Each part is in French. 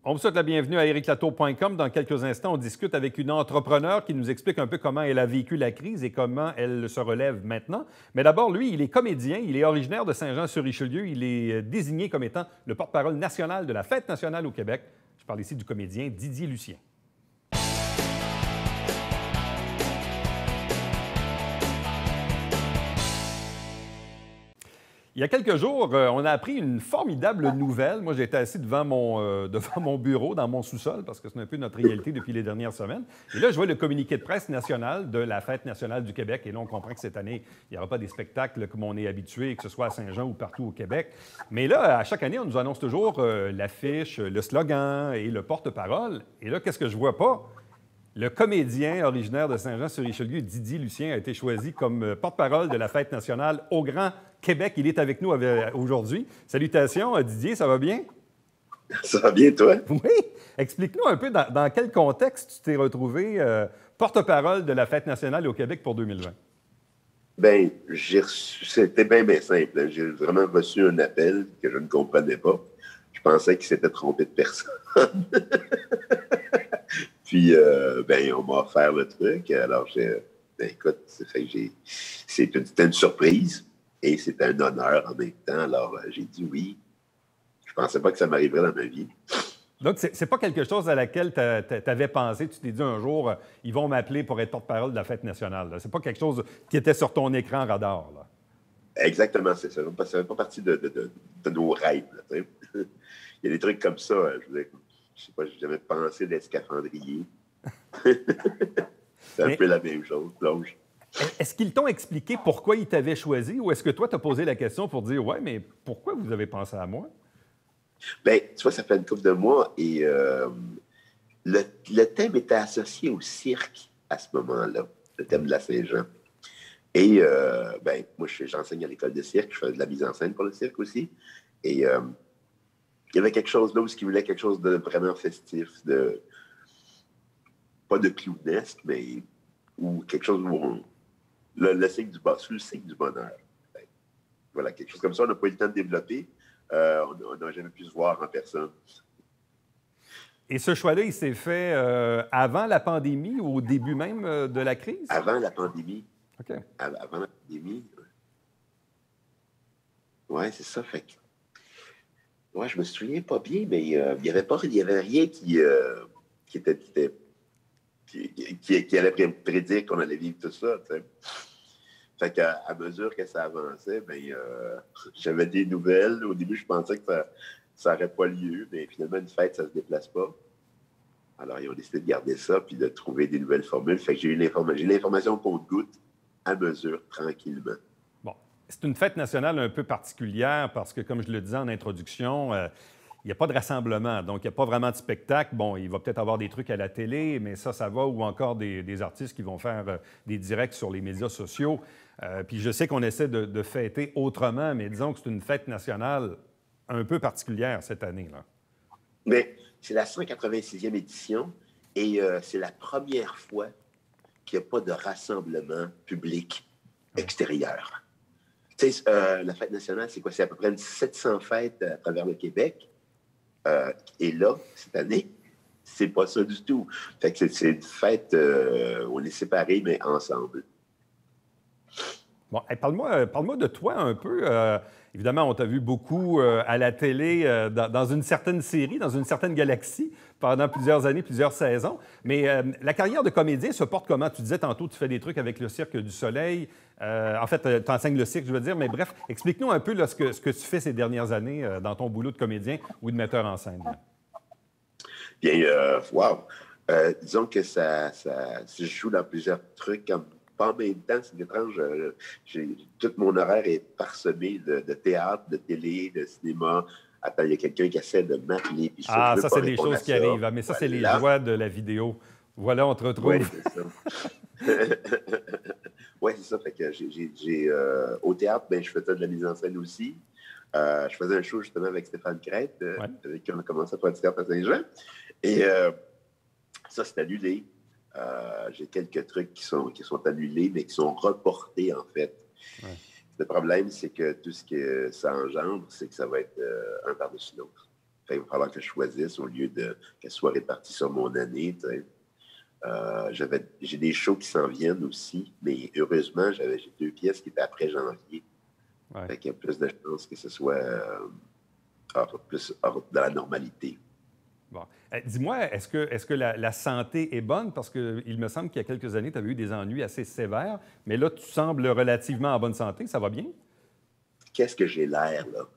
On vous souhaite la bienvenue à ericlatour.com. Dans quelques instants, on discute avec une entrepreneure qui nous explique un peu comment elle a vécu la crise et comment elle se relève maintenant. Mais d'abord, lui, il est comédien, il est originaire de Saint-Jean-sur-Richelieu. Il est désigné comme étant le porte-parole national de la Fête nationale au Québec. Je parle ici du comédien Didier Lucien. Il y a quelques jours, on a appris une formidable nouvelle. Moi, j'étais assis devant mon bureau, dans mon sous-sol, parce que c'est un peu notre réalité depuis les dernières semaines. Et là, je vois le communiqué de presse national de la Fête nationale du Québec. Et là, on comprend que cette année, il n'y aura pas des spectacles comme on est habitué, que ce soit à Saint-Jean ou partout au Québec. Mais là, à chaque année, on nous annonce toujours l'affiche, le slogan et le porte-parole. Et là, qu'est-ce que je vois pas? Le comédien originaire de Saint-Jean-sur-Richelieu, Didier Lucien, a été choisi comme porte-parole de la Fête nationale au Grand Québec. Il est avec nous aujourd'hui. Salutations, Didier, ça va bien? Ça va bien, toi? Oui. Explique-nous un peu dans quel contexte tu t'es retrouvé porte-parole de la Fête nationale au Québec pour 2020. Bien, c'était bien simple. J'ai vraiment reçu un appel que je ne comprenais pas. Je pensais qu'il s'était trompé de personne. Puis, on m'a offert le truc. Alors, écoute, c'était une surprise et c'était un honneur en même temps. Alors, j'ai dit oui. Je ne pensais pas que ça m'arriverait dans ma vie. Donc, c'est pas quelque chose à laquelle tu avais pensé. Tu t'es dit un jour, ils vont m'appeler pour être porte-parole de la Fête nationale. C'est pas quelque chose qui était sur ton écran radar, là. Exactement, c'est ça. Ça fait pas partie de nos rêves. Là, il y a des trucs comme ça. Je sais pas, j'ai jamais pensé d'être scaphandrier. C'est un peu la même chose, plonge. Est-ce qu'ils t'ont expliqué pourquoi ils t'avaient choisi ou est-ce que toi, tu as posé la question pour dire « Ouais, mais pourquoi vous avez pensé à moi? » Bien, tu vois, ça fait une couple de mois et le thème était associé au cirque à ce moment-là, le thème de la Saint-Jean. Et moi, j'enseigne à l'école de cirque, je fais de la mise en scène pour le cirque aussi. Et il y avait quelque chose là où ils voulaient quelque chose de vraiment festif, pas de clownesque, mais ou quelque chose où le cycle du bonheur. Voilà, quelque chose comme ça, on n'a pas eu le temps de développer. On n'a jamais pu se voir en personne. Et ce choix-là, il s'est fait avant la pandémie ou au début même de la crise? Avant la pandémie. OK. Avant la pandémie. Oui, c'est ça. Fait que... Ouais, je me souviens pas bien, mais il n'y avait rien qui allait prédire qu'on allait vivre tout ça. T'sais. Fait qu'à mesure que ça avançait, j'avais des nouvelles. Au début, je pensais que ça n'aurait pas lieu, mais finalement, une fête, ça ne se déplace pas. Alors, ils ont décidé de garder ça puis de trouver des nouvelles formules. Fait que j'ai l'information qu'on goûte à mesure, tranquillement. Bon, c'est une fête nationale un peu particulière parce que, comme je le disais en introduction, il n'y a pas de rassemblement, donc il n'y a pas vraiment de spectacle. Bon, il va peut-être avoir des trucs à la télé, mais ça va, ou encore des artistes qui vont faire des directs sur les médias sociaux. Puis je sais qu'on essaie de fêter autrement, mais disons que c'est une fête nationale un peu particulière cette année, là. Mais c'est la 186e édition et c'est la première fois qu'il n'y a pas de rassemblement public extérieur. Tu sais, la fête nationale, c'est quoi? C'est à peu près 700 fêtes à travers le Québec. Et là, cette année, c'est pas ça du tout. Fait que c'est une fête où on est séparés, mais ensemble. Bon, hey, parle-moi de toi un peu. Évidemment, on t'a vu beaucoup à la télé, dans une certaine série, dans une certaine galaxie, pendant plusieurs années, plusieurs saisons. Mais la carrière de comédien se porte comment? Tu disais tantôt, tu fais des trucs avec le Cirque du Soleil. En fait, tu enseignes le cirque, je veux dire. Mais bref, explique-nous un peu là, ce que tu fais ces dernières années dans ton boulot de comédien ou de metteur en scène. Là. Bien, wow! Disons que je joue dans plusieurs trucs comme pas en même temps, c'est étrange. Tout mon horaire est parsemé de théâtre, de télé, de cinéma. Attends, il y a quelqu'un qui essaie de m'appeler. Ça, c'est des choses qui arrivent. Mais ça, voilà. C'est les joies de la vidéo. Voilà, on te retrouve. Oui, c'est ça. Oui, c'est ça. Fait que au théâtre, je faisais de la mise en scène aussi. Je faisais un show justement avec Stéphane Crête, avec qui on a commencé à faire du théâtre à Saint-Jean. Et ça, c'est annulé. J'ai quelques trucs qui sont annulés, mais qui sont reportés, en fait. Ouais. Le problème, c'est que tout ce que ça engendre, c'est que ça va être un par-dessus l'autre. Fait, il va falloir que je choisisse au lieu qu'elle soit répartie sur mon année. J'ai des shows qui s'en viennent aussi, mais heureusement, j'ai 2 pièces qui étaient après janvier. Ouais. Fait qu'il y a plus de chances que ce soit plus dans la normalité. Bon. Dis-moi, est-ce que la santé est bonne? Parce qu'il me semble qu'il y a quelques années, tu avais eu des ennuis assez sévères, mais là, tu sembles relativement en bonne santé. Ça va bien? Qu'est-ce que j'ai l'air, là?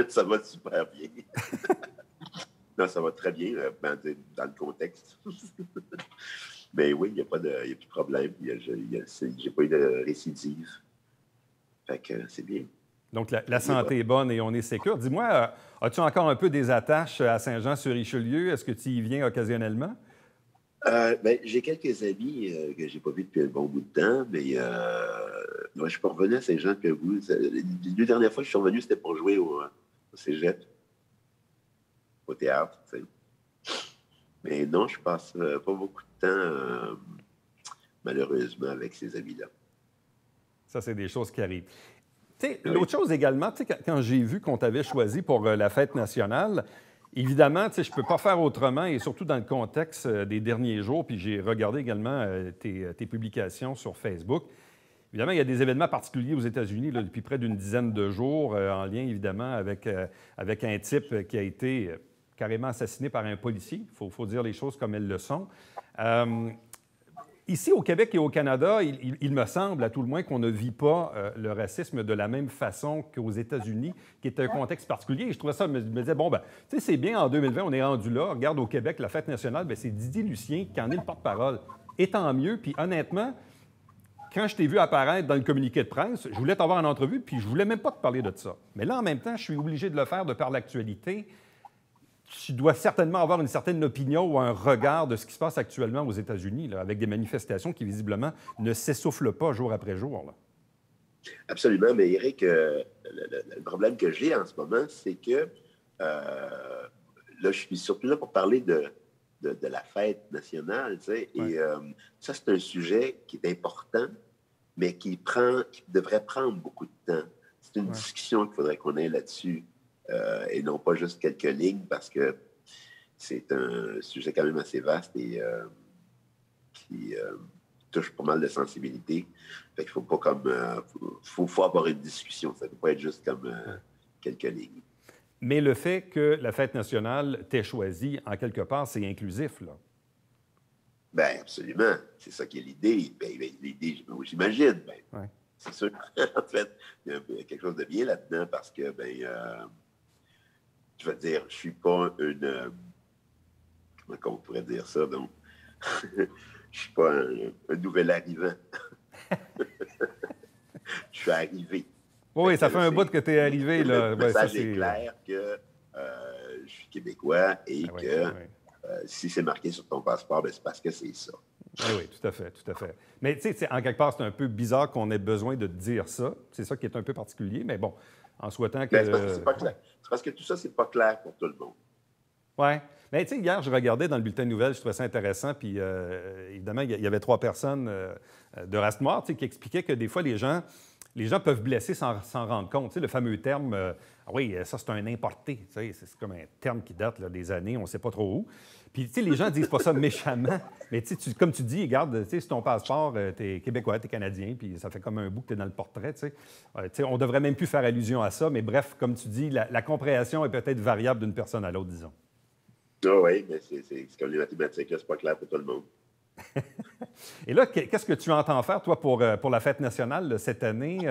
Ça va super bien. Non, ça va très bien dans le contexte. Mais oui, il n'y a plus de problème. J'ai pas eu de récidive. Fait que c'est bien. Donc, la santé est bonne et on est sécure. Dis-moi, as-tu encore un peu des attaches à Saint-Jean-sur-Richelieu? Est-ce que tu y viens occasionnellement? J'ai quelques amis que je n'ai pas vus depuis un bon bout de temps, mais je ne suis pas revenu à Saint-Jean que vous. Les 2 dernières fois que je suis revenu, c'était pour jouer au cégep, au théâtre. T'sais. Mais non, je passe pas beaucoup de temps, malheureusement, avec ces amis-là. Ça, c'est des choses qui arrivent. L'autre chose également, quand j'ai vu qu'on t'avait choisi pour la fête nationale, évidemment, je ne peux pas faire autrement, et surtout dans le contexte des derniers jours, puis j'ai regardé également tes publications sur Facebook. Évidemment, il y a des événements particuliers aux États-Unis depuis près d'une dizaine de jours, en lien évidemment avec un type qui a été carrément assassiné par un policier. Il faut dire les choses comme elles le sont. Ici, au Québec et au Canada, il me semble, à tout le moins, qu'on ne vit pas le racisme de la même façon qu'aux États-Unis, qui est un contexte particulier. Et je trouvais ça, je me disais, bon, c'est bien, en 2020, on est rendu là. Regarde, au Québec, la fête nationale, c'est Didier Lucien qui en est le porte-parole. Et tant mieux. Puis honnêtement, quand je t'ai vu apparaître dans le communiqué de presse, je voulais t'avoir en entrevue, puis je voulais même pas te parler de ça. Mais là, en même temps, je suis obligé de le faire de par l'actualité. Tu dois certainement avoir une certaine opinion ou un regard de ce qui se passe actuellement aux États-Unis, là, avec des manifestations qui, visiblement, ne s'essoufflent pas jour après jour. Là. Absolument, mais Éric, le problème que j'ai en ce moment, c'est que là, je suis surtout là pour parler de la fête nationale, tu sais, et ça, c'est un sujet qui est important, mais qui devrait prendre beaucoup de temps. C'est une discussion qu'il faudrait qu'on ait là-dessus. Et non pas juste quelques lignes, parce que c'est un sujet quand même assez vaste et qui touche pas mal de sensibilité. Fait qu'il faut pas comme... faut avoir une discussion. Ça ne peut pas être juste comme quelques lignes. Mais le fait que la fête nationale t'ait choisi, en quelque part, c'est inclusif, là. Bien, absolument. C'est ça qui est l'idée. L'idée, j'imagine. C'est sûr. En fait, il y a quelque chose de bien là-dedans parce que, je veux dire, je suis pas une... comment on pourrait dire ça, donc? Je suis pas un nouvel arrivant. Je suis arrivé. Oui, ça fait un bout que tu es arrivé, là. Le message est clair que je suis québécois et si c'est marqué sur ton passeport, c'est parce que c'est ça. Oui, tout à fait, tout à fait. Mais tu sais, en quelque part, c'est un peu bizarre qu'on ait besoin de dire ça. C'est ça qui est un peu particulier, mais bon, en souhaitant que... C'est parce que c'est pas clair. C'est parce que tout ça, c'est pas clair pour tout le monde. Oui. Mais tu sais, hier, je regardais dans le bulletin de nouvelles, je trouvais ça intéressant, puis évidemment, il y avait 3 personnes de race noire qui expliquaient que des fois, les gens peuvent blesser sans s'en rendre compte. Tu sais, le fameux terme, oui, ça, c'est un importé. Tu sais, c'est comme un terme qui date là, des années, on ne sait pas trop où. Puis, tu sais, les gens disent pas ça méchamment, mais tu sais, comme tu dis, regarde, tu sais, sur ton passeport, tu es québécois, tu es canadien, puis ça fait comme un bout que tu es dans le portrait, tu sais. On devrait même plus faire allusion à ça, mais bref, comme tu dis, la compréhension est peut-être variable d'une personne à l'autre, disons. Ah oui, mais c'est comme les mathématiques, là, c'est pas clair pour tout le monde. Et là, qu'est-ce que tu entends faire, toi, pour la fête nationale là, cette année?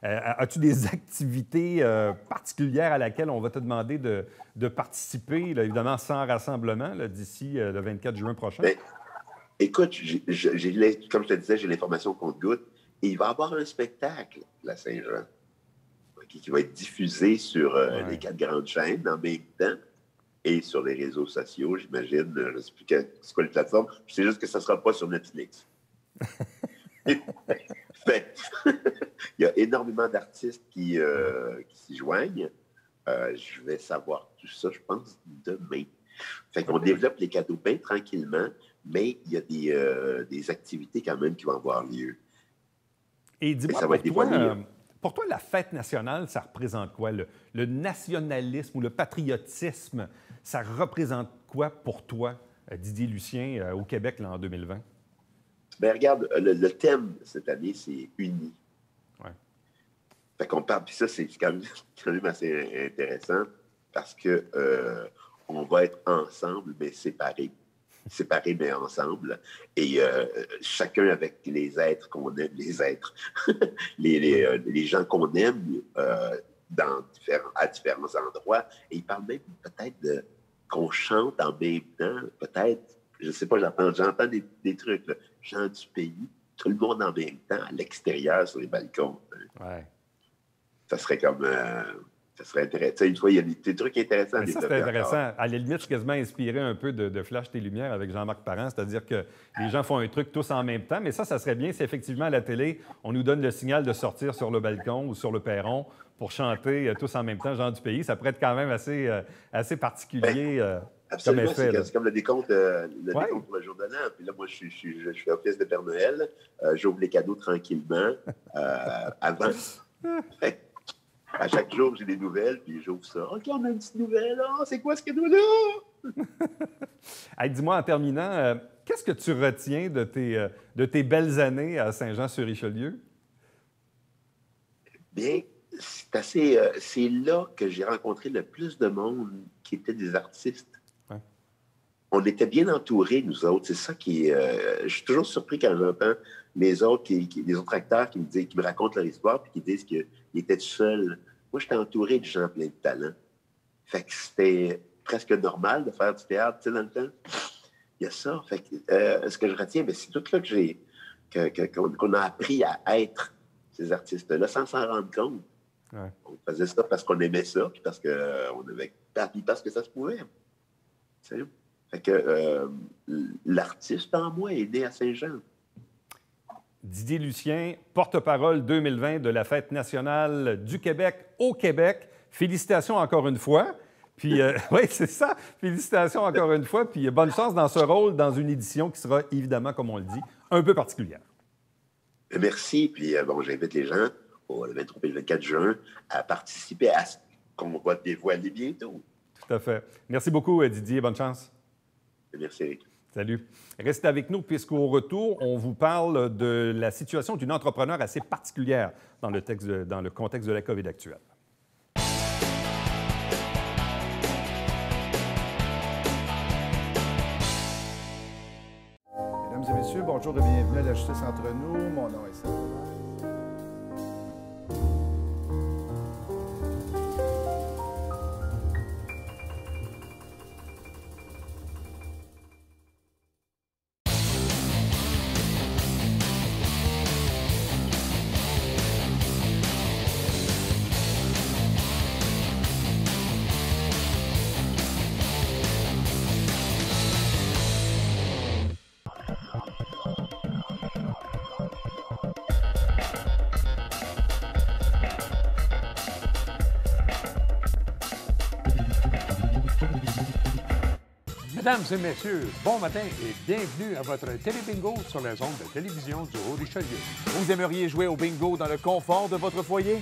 As-tu des activités particulières à laquelle on va te demander de participer, là, évidemment sans rassemblement, d'ici le 24 juin prochain? Bien, écoute, comme je te disais, j'ai l'information compte-gouttes et il va y avoir un spectacle, la Saint-Jean, qui va être diffusé sur les 4 grandes chaînes en même temps. Et sur les réseaux sociaux, j'imagine, je ne sais plus c'est quoi les plateformes. C'est juste que ça ne sera pas sur Netflix. Fait, il y a énormément d'artistes qui s'y joignent. Je vais savoir tout ça, je pense, demain. Fait qu'on développe les cadeaux bien tranquillement, mais il y a des activités quand même qui vont avoir lieu. Et dis-moi, ça va être pour toi, Pour toi, la fête nationale, ça représente quoi? Le nationalisme ou le patriotisme, ça représente quoi pour toi, Didier Lucien, au Québec là, en 2020? Bien, regarde, le thème cette année, c'est uni. Ouais. Fait qu'on parle, puis ça, c'est quand même assez intéressant parce que on va être ensemble, mais séparés. Séparés, mais ensemble. Et chacun avec les êtres qu'on aime, les êtres, les gens qu'on aime à différents endroits. Et il parle même peut-être qu'on chante en même temps, peut-être, je ne sais pas, j'entends des trucs, là, gens du pays, tout le monde en même temps, à l'extérieur, sur les balcons. Ouais. Ça serait comme... ça serait intéressant. Une fois, il y a des trucs intéressants à Ça, développer c'est intéressant. encore. À la limite, je suis quasiment inspiré un peu de Flash tes Lumières avec Jean-Marc Parent, c'est-à-dire que les gens font un truc tous en même temps, mais ça serait bien si effectivement à la télé, on nous donne le signal de sortir sur le balcon ou sur le perron pour chanter tous en même temps, gens du pays. Ça pourrait être quand même assez particulier comme Absolument, effet. c'est comme le décompte pour le jour de l'an. Puis là, moi, je fais office de Père Noël. J'ouvre les cadeaux tranquillement avant. À chaque jour, j'ai des nouvelles, puis j'ouvre ça. OK, on a une petite nouvelle. Oh, c'est quoi ce cadeau-là? Hey, dis-moi en terminant, qu'est-ce que tu retiens de tes belles années à Saint-Jean-sur-Richelieu? Bien, c'est là que j'ai rencontré le plus de monde qui étaient des artistes. Ouais. On était bien entourés, nous autres. C'est ça qui est... je suis toujours surpris quand j'entends les autres acteurs qui me racontent leur histoire puis qui disent qu'ils étaient seuls. Moi, j'étais entouré de gens pleins de talent. Fait que c'était presque normal de faire du théâtre, tu sais, dans le temps. Il y a ça. Fait que, ce que je retiens, bien, c'est tout là qu'on a appris à être ces artistes-là sans s'en rendre compte. Ouais. On faisait ça parce qu'on aimait ça, puis parce que ça se pouvait. Tu sais? Fait que l'artiste en moi est né à Saint-Jean. Didier Lucien, porte-parole 2020 de la Fête nationale du Québec au Québec. Félicitations encore une fois. Puis, oui, c'est ça. Félicitations encore une fois. Puis, bonne chance dans ce rôle, dans une édition qui sera évidemment, comme on le dit, un peu particulière. Merci. Puis, j'invite les gens, le 23 et le 24 juin, à participer à ce qu'on va dévoiler bientôt. Tout à fait. Merci beaucoup, Didier. Bonne chance. Merci, Eric. Salut. Restez avec nous puisqu'au retour, on vous parle de la situation d'une entrepreneure assez particulière dans le contexte de la COVID actuelle. Mesdames et messieurs, bonjour et bienvenue à La Justice entre nous. Mon nom est Serge. Mesdames et messieurs, bon matin et bienvenue à votre télébingo sur les ondes de télévision du Haut-Richelieu. Vous aimeriez jouer au bingo dans le confort de votre foyer?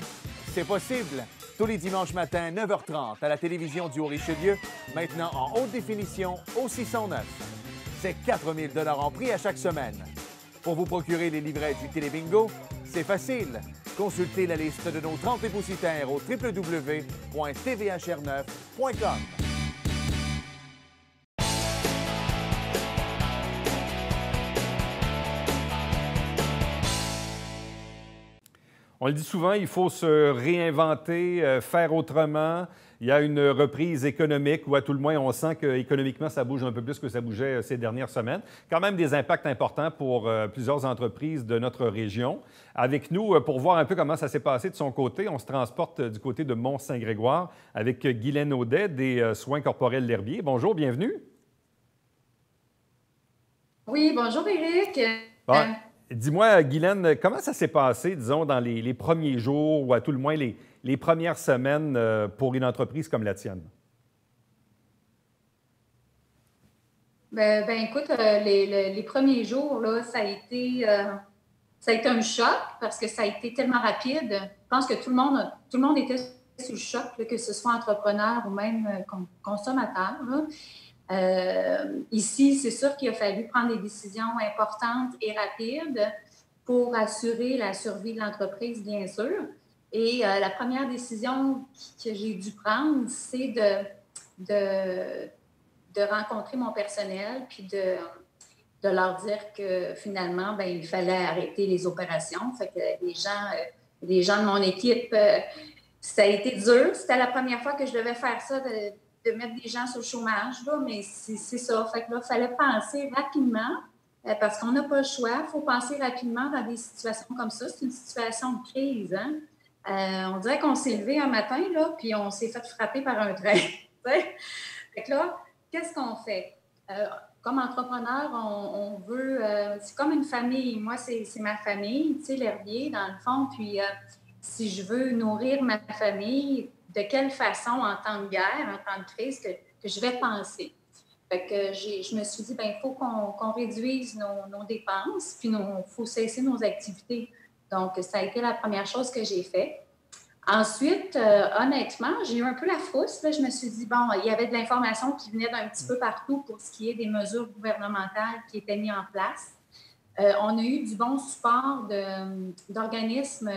C'est possible. Tous les dimanches matins, 9h30, à la télévision du Haut-Richelieu, maintenant en haute définition au 609. C'est 4 000 $ en prix à chaque semaine. Pour vous procurer les livrets du télébingo, c'est facile. Consultez la liste de nos 30 dépositaires au www.tvhr9.com. On le dit souvent, il faut se réinventer, faire autrement. Il y a une reprise économique, ou à tout le moins, on sent qu'économiquement, ça bouge un peu plus que ça bougeait ces dernières semaines. Quand même des impacts importants pour plusieurs entreprises de notre région. Avec nous, pour voir un peu comment ça s'est passé de son côté, on se transporte du côté de Mont-Saint-Grégoire avec Guylaine Audet des Soins corporels L'Herbier. Bonjour, bienvenue. Oui, bonjour Éric. Bon. Dis-moi, Guylaine, comment ça s'est passé, disons, dans les premiers jours ou à tout le moins les premières semaines pour une entreprise comme la tienne? Ben, écoute, les premiers jours, là, ça a été un choc parce que ça a été tellement rapide. pense que tout le monde était sous le choc, là, que ce soit entrepreneur ou même consommateur. Ici, c'est sûr qu'il a fallu prendre des décisions importantes et rapides pour assurer la survie de l'entreprise, bien sûr. Et la première décision que j'ai dû prendre, c'est de rencontrer mon personnel puis de leur dire que finalement, bien, il fallait arrêter les opérations. Fait que les gens de mon équipe, ça a été dur. C'était la première fois que je devais faire ça, de mettre des gens sur le chômage, là, mais c'est ça. Fait que là, il fallait penser rapidement, parce qu'on n'a pas le choix. Il faut penser rapidement dans des situations comme ça. C'est une situation de crise, hein? On dirait qu'on s'est levé un matin, là, puis on s'est fait frapper par un train. Fait que là, qu'est-ce qu'on fait? Comme entrepreneur, on veut... c'est comme une famille. Moi, c'est ma famille, tu sais, l'herbier, dans le fond. Puis, si je veux nourrir ma famille, de quelle façon, en temps de guerre, en temps de crise, que je vais penser? Fait que je me suis dit, bien, il faut qu'on réduise nos dépenses, puis il faut cesser nos activités. Donc, ça a été la première chose que j'ai faite. Ensuite, honnêtement, j'ai eu un peu la frousse. Là. Je me suis dit, bon, il y avait de l'information qui venait d'un petit peu partout pour ce qui est des mesures gouvernementales qui étaient mises en place. On a eu du bon support d'organismes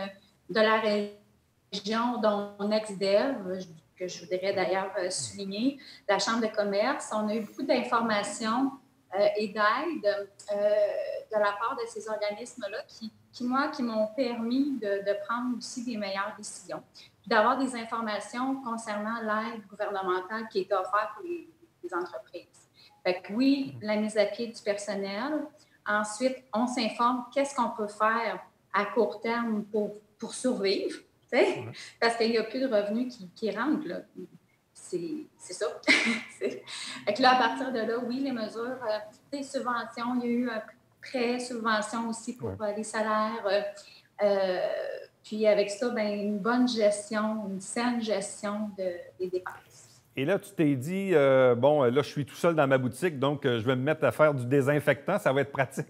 de la région, dont NextDev, que je voudrais d'ailleurs souligner, la Chambre de commerce. On a eu beaucoup d'informations et d'aide de la part de ces organismes-là qui m'ont permis de prendre aussi des meilleures décisions, puis d'avoir des informations concernant l'aide gouvernementale qui est offerte pour les entreprises. Fait que oui, la mise à pied du personnel. Ensuite, on s'informe qu'est-ce qu'on peut faire à court terme pour survivre, parce qu'il n'y a plus de revenus qui rentrent, là. C'est ça. Fait que là, à partir de là, oui, les mesures, des subventions, il y a eu un prêt, subvention aussi pour les salaires. Puis avec ça, bien, une bonne gestion, une saine gestion des dépenses. Et là, tu t'es dit, bon, là, je suis tout seul dans ma boutique, donc je vais me mettre à faire du désinfectant, ça va être pratique.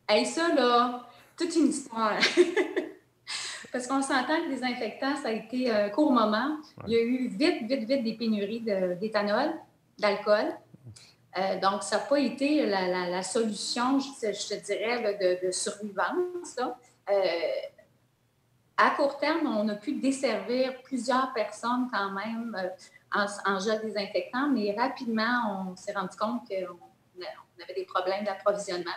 Hey, ça, là, toute une histoire. Parce qu'on s'entend que les désinfectants, ça a été un court moment. Ouais. Il y a eu vite des pénuries d'éthanol, d'alcool. Donc, ça n'a pas été la solution, je te dirais, là, de survivance. Là. À court terme, on a pu desservir plusieurs personnes quand même en gel désinfectant, mais rapidement, on s'est rendu compte qu'on avait des problèmes d'approvisionnement.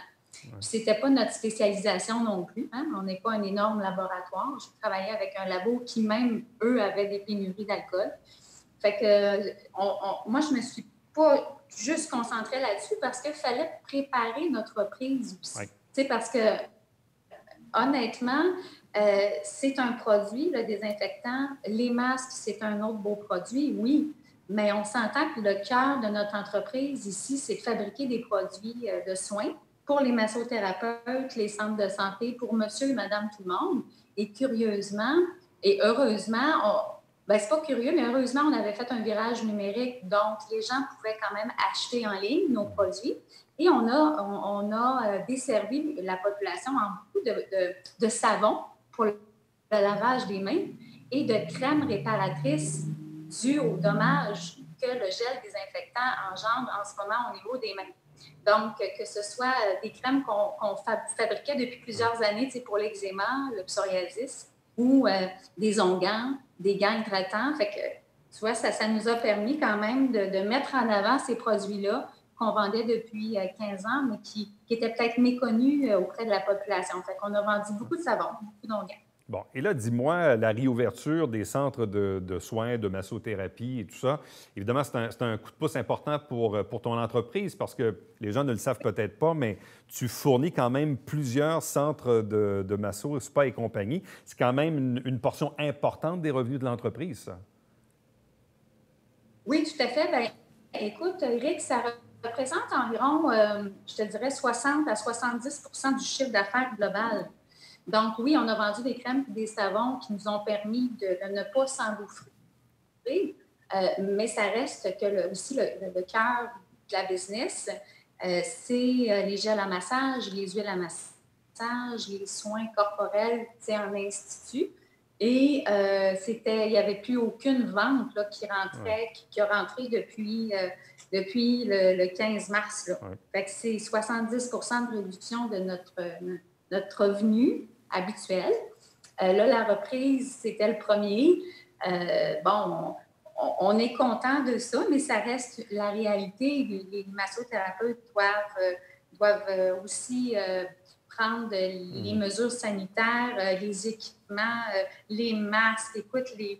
Ouais. Ce n'était pas notre spécialisation non plus. Hein? On n'est pas un énorme laboratoire. Je travaillais avec un labo qui, même, eux, avaient des pénuries d'alcool. Fait que moi, je ne me suis pas juste concentrée là-dessus parce qu'il fallait préparer notre reprise aussi. Ouais. Tu sais, parce que, honnêtement, c'est un produit, le désinfectant. Les masques, c'est un autre beau produit, oui. Mais on s'entend que le cœur de notre entreprise ici, c'est de fabriquer des produits de soins pour les massothérapeutes, les centres de santé, pour monsieur et madame tout le monde. Et curieusement et heureusement, c'est pas curieux, mais heureusement, on avait fait un virage numérique, donc les gens pouvaient quand même acheter en ligne nos produits. Et on a desservi la population en beaucoup de savon pour le lavage des mains et de crèmes réparatrices dues aux dommages que le gel désinfectant engendre en ce moment au niveau des mains. Donc, que ce soit des crèmes qu'on fabriquait depuis plusieurs années pour l'eczéma, le psoriasis, ou des onguents, des gants hydratants. Fait que, tu vois, ça nous a permis quand même de mettre en avant ces produits-là qu'on vendait depuis 15 ans, mais qui étaient peut-être méconnus auprès de la population. Fait qu'on a vendu beaucoup de savon, beaucoup d'onguents. Bon, et là, dis-moi, la réouverture des centres de soins, de massothérapie et tout ça, évidemment, c'est un coup de pouce important pour ton entreprise parce que les gens ne le savent peut-être pas, mais tu fournis quand même plusieurs centres de masso, spa et compagnie. C'est quand même une portion importante des revenus de l'entreprise, ça. Oui, tout à fait. Bien, écoute, Eric, ça représente environ, je te dirais, 60 à 70 % du chiffre d'affaires global. Donc, oui, on a vendu des crèmes et des savons qui nous ont permis de ne pas s'engouffrer. Mais ça reste que aussi le cœur de la business, c'est les gels à massage, les huiles à massage, massage, les soins corporels en institut. Et il n'y avait plus aucune vente là, qui a rentré depuis le 15 mars. Là. Fait que c'est 70 de réduction de notre revenu habituel. Là, la reprise, c'était le premier. On est content de ça, mais ça reste la réalité. Les massothérapeutes doivent aussi prendre les mesures sanitaires, les équipements, les masques. Écoute, ils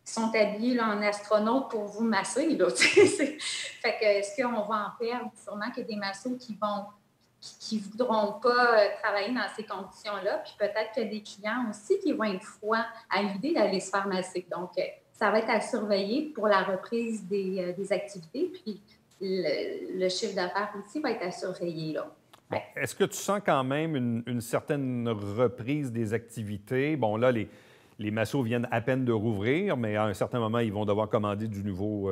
sont habillés là, en astronaute pour vous masser. Là, fait que, est-ce qu'on va en perdre? Sûrement qu'il y a des massos qui voudront pas travailler dans ces conditions-là. Puis peut-être qu'il y a des clients aussi qui vont être froids à l'idée d'aller se faire masser. Donc, ça va être à surveiller pour la reprise des activités. Puis le chiffre d'affaires aussi va être à surveiller, là. Bon. Est-ce que tu sens quand même une certaine reprise des activités? Bon, là, les massos viennent à peine de rouvrir, mais à un certain moment, ils vont devoir commander du nouveau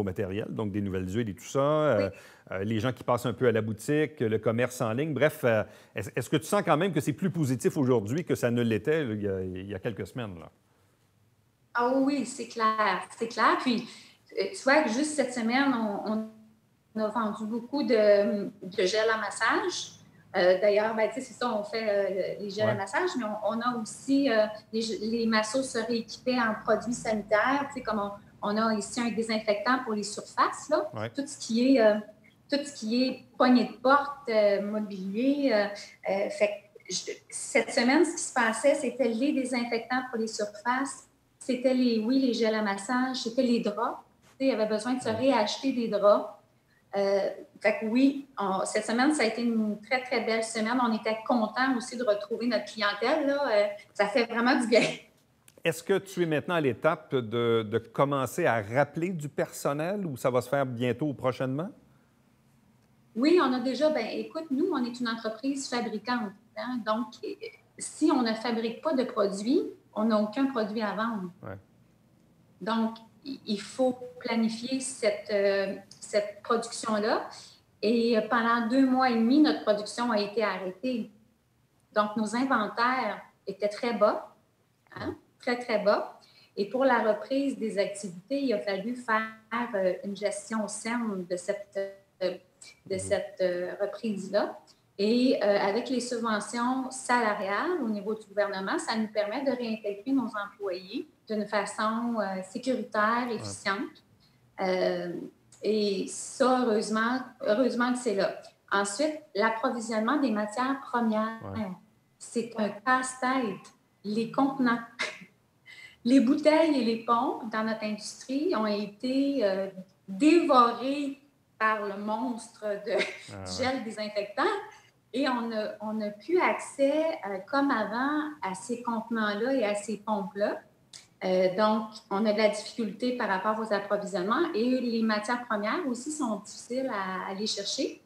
matériel, donc des nouvelles huiles et tout ça. Oui. Les gens qui passent un peu à la boutique, le commerce en ligne. Bref, est-ce que tu sens quand même que c'est plus positif aujourd'hui que ça ne l'était il y a quelques semaines, là? Ah oui, c'est clair. C'est clair. Puis, tu vois que juste cette semaine, on a vendu beaucoup de gel à massage. D'ailleurs, c'est ça, on fait les gels à massage, mais on a aussi les massos se rééquipaient en produits sanitaires, comme on a ici un désinfectant pour les surfaces, là. Tout ce qui est poignée de porte, mobilier. Cette semaine, ce qui se passait, c'était les désinfectants pour les surfaces, c'était les gels à massage, c'était les draps. Il y avait besoin de se réacheter des draps. Fait que oui, cette semaine, ça a été une très, très belle semaine. On était contents aussi de retrouver notre clientèle, là. Ça fait vraiment du bien. Est-ce que tu es maintenant à l'étape de commencer à rappeler du personnel ou ça va se faire bientôt ou prochainement? Oui, on a déjà, écoute, nous, on est une entreprise fabricante. Hein? Donc, si on ne fabrique pas de produits, on n'a aucun produit à vendre. Ouais. Donc, il faut planifier cette production-là. Et pendant 2 mois et demi, notre production a été arrêtée. Donc, nos inventaires étaient très bas, hein? Très, très bas. Et pour la reprise des activités, il a fallu faire une gestion saine de cette reprise-là. Et avec les subventions salariales au niveau du gouvernement, ça nous permet de réintégrer nos employés d'une façon sécuritaire, efficiente. Et ça, heureusement que c'est là. Ensuite, l'approvisionnement des matières premières, c'est un casse-tête. Les contenants, les bouteilles et les pompes dans notre industrie ont été dévorées par le monstre de gel désinfectant. Et on n'a plus accès, comme avant, à ces contenants-là et à ces pompes-là. Donc, on a de la difficulté par rapport aux approvisionnements. Et les matières premières aussi sont difficiles à aller chercher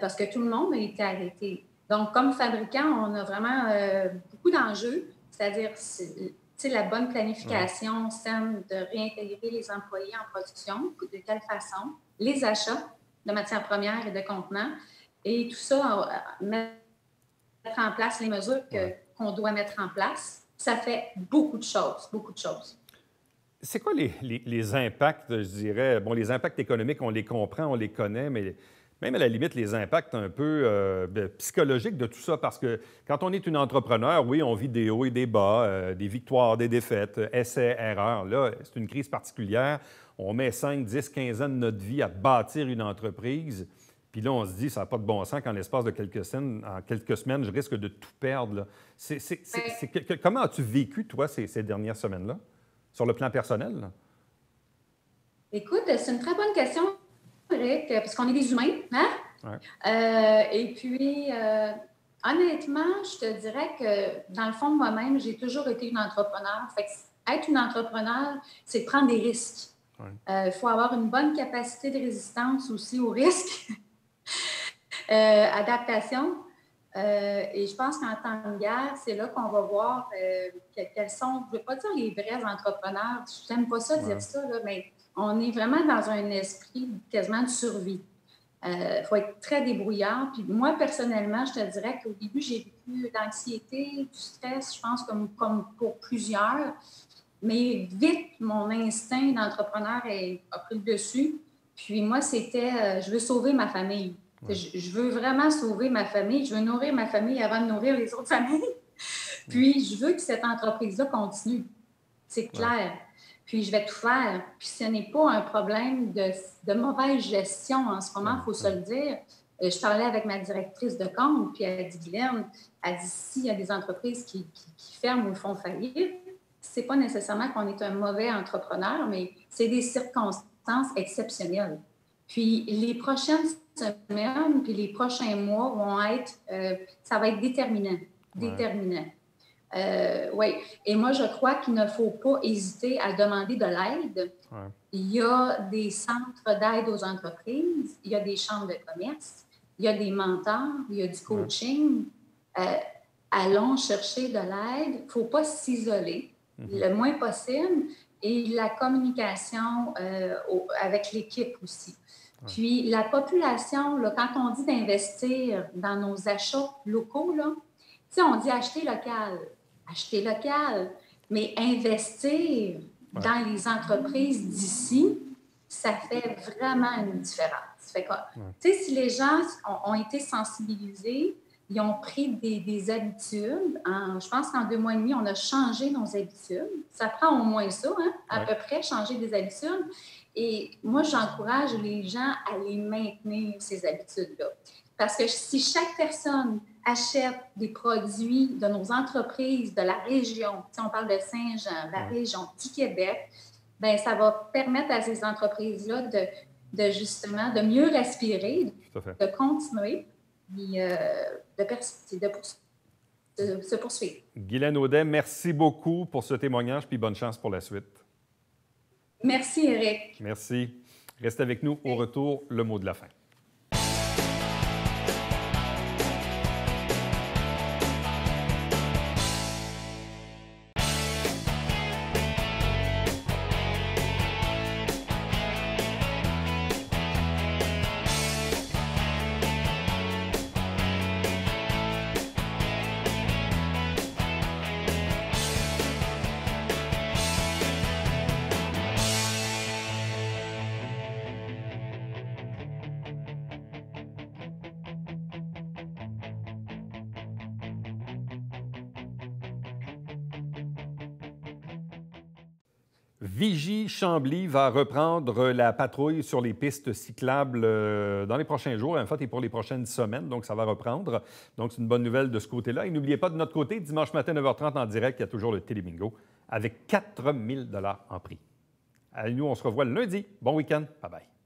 parce que tout le monde a été arrêté. Donc, comme fabricant, on a vraiment beaucoup d'enjeux, c'est-à-dire la bonne planification saine de réintégrer les employés en production, de quelle façon, les achats de matières premières et de contenants. Et tout ça, mettre en place les mesures qu'on doit mettre en place, ça fait beaucoup de choses. C'est quoi les impacts, je dirais? Bon, les impacts économiques, on les comprend, on les connaît, mais même à la limite, les impacts un peu psychologiques de tout ça, parce que quand on est une entrepreneur, oui, on vit des hauts et des bas, des victoires, des défaites, essais, erreurs. Là, c'est une crise particulière. On met 5, 10, 15 ans de notre vie à bâtir une entreprise. Puis là, on se dit, ça n'a pas de bon sens qu'en l'espace de quelques semaines, je risque de tout perdre. Là. Comment as-tu vécu, toi, ces dernières semaines-là, sur le plan personnel? Là? Écoute, c'est une très bonne question, Eric, parce qu'on est des humains, hein? Ouais. Et puis, honnêtement, je te dirais que, dans le fond de moi-même, j'ai toujours été une entrepreneur. Fait que être une entrepreneur, c'est prendre des risques. Il faut avoir une bonne capacité de résistance aussi aux risques. Adaptation. Et je pense qu'en temps de guerre, c'est là qu'on va voir quels sont, je ne veux pas dire les vrais entrepreneurs, je n'aime pas ça dire ça, là, mais on est vraiment dans un esprit quasiment de survie. Il faut être très débrouillard. Puis moi, personnellement, je te dirais qu'au début, j'ai vécu de l'anxiété, du stress, je pense, comme pour plusieurs. Mais vite, mon instinct d'entrepreneur a pris le dessus. Puis moi, c'était, je veux sauver ma famille. Ouais. Je veux vraiment sauver ma famille. Je veux nourrir ma famille avant de nourrir les autres familles. Puis je veux que cette entreprise-là continue. C'est clair. Ouais. Puis je vais tout faire. Puis ce n'est pas un problème de mauvaise gestion en ce moment, il faut se le dire. Je parlais avec ma directrice de compte, puis elle a dit, Guylaine, elle dit, s'il y a des entreprises qui ferment ou font faillite, c'est pas nécessairement qu'on est un mauvais entrepreneur, mais c'est des circonstances exceptionnelles. Puis les prochaines semaines, puis les prochains mois vont être, ça va être déterminant. Déterminant. Oui. Et moi, je crois qu'il ne faut pas hésiter à demander de l'aide. Ouais. Il y a des centres d'aide aux entreprises, il y a des chambres de commerce, il y a des mentors, il y a du coaching. Allons chercher de l'aide. Il ne faut pas s'isoler le moins possible et la communication avec l'équipe aussi. Ouais. Puis la population, là, quand on dit d'investir dans nos achats locaux, là, on dit acheter local, mais investir dans les entreprises d'ici, ça fait vraiment une différence. Fait que, si les gens ont été sensibilisés, ils ont pris des habitudes. Je pense qu'en 2 mois et demi, on a changé nos habitudes. Ça prend au moins ça, à peu près, changer des habitudes. Et moi, j'encourage les gens à les maintenir, ces habitudes-là. Parce que si chaque personne achète des produits de nos entreprises, de la région, si on parle de Saint-Jean, la région du Québec, bien, ça va permettre à ces entreprises-là justement de mieux respirer, de continuer et de se poursuivre. Guylaine Audet, merci beaucoup pour ce témoignage puis bonne chance pour la suite. Merci, Éric. Merci. Reste avec nous. Au retour, le mot de la fin. Vigie-Chambly va reprendre la patrouille sur les pistes cyclables dans les prochains jours, en fait, et pour les prochaines semaines. Donc, ça va reprendre. Donc, c'est une bonne nouvelle de ce côté-là. Et n'oubliez pas, de notre côté, dimanche matin, 9h30 en direct, il y a toujours le Télébingo avec 4 000 $ en prix. Allez, nous, on se revoit le lundi. Bon week-end. Bye-bye.